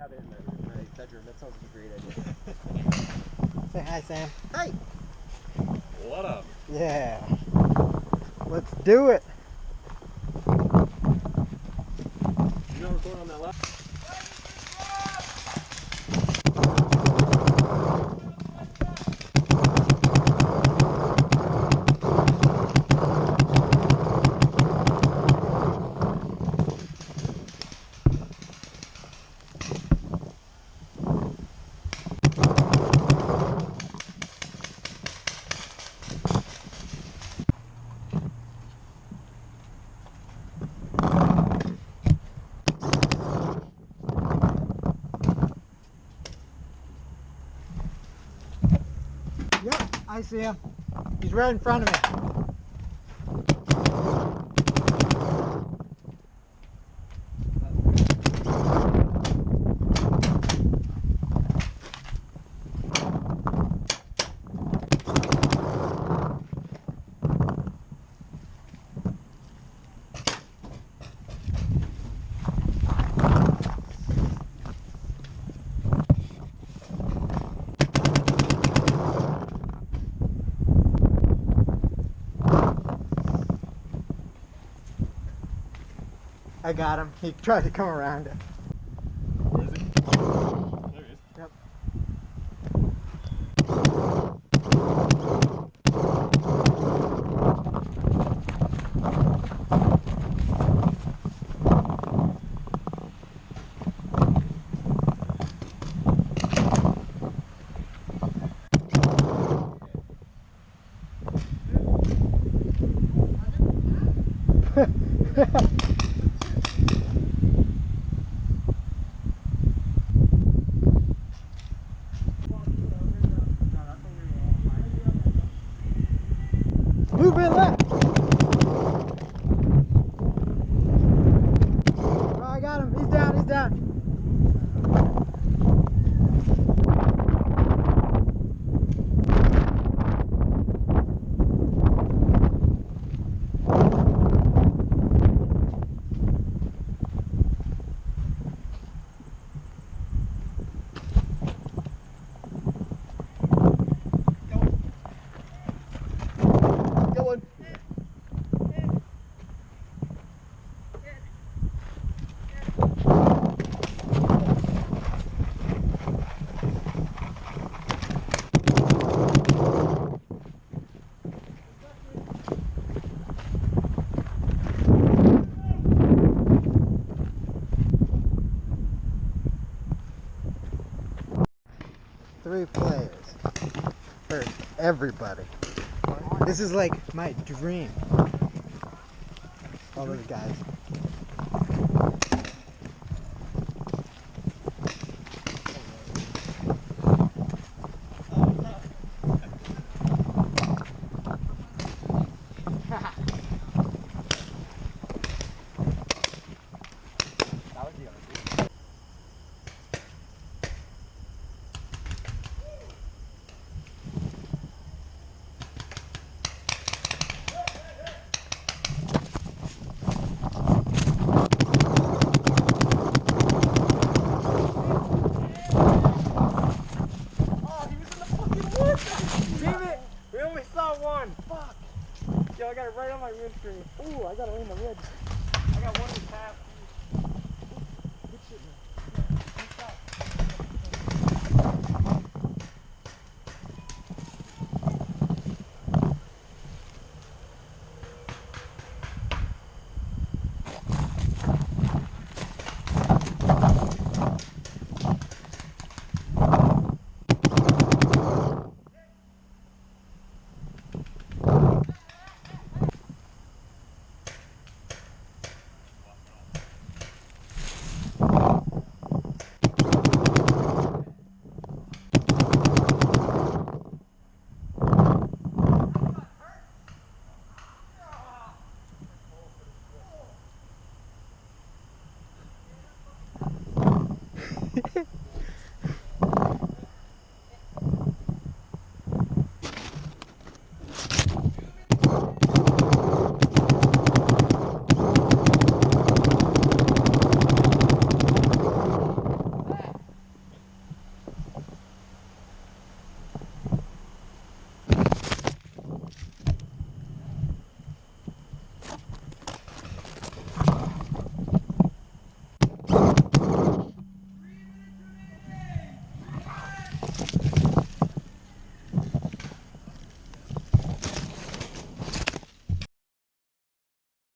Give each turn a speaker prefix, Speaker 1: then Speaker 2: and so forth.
Speaker 1: Have it in my bedroom. That sounds like a great idea.
Speaker 2: Say hi, Sam.
Speaker 1: Hi.
Speaker 3: What up?
Speaker 2: Yeah. Let's do it.
Speaker 1: You not recording on that left?
Speaker 2: Yep, I see him. He's right in front of me. I got him. He tried to come around it.
Speaker 3: Where is he? There he is.
Speaker 2: Yep. Move it left. Oh, I got him. He's down. He's down.
Speaker 1: Going.
Speaker 2: Three players for everybody. This is like my dream. All those guys.
Speaker 1: Damn it! We only saw one. Fuck. Yo, I got it right on my windscreen. Ooh, I got it in the red. I got one in the half. Good shit, man. Good shot.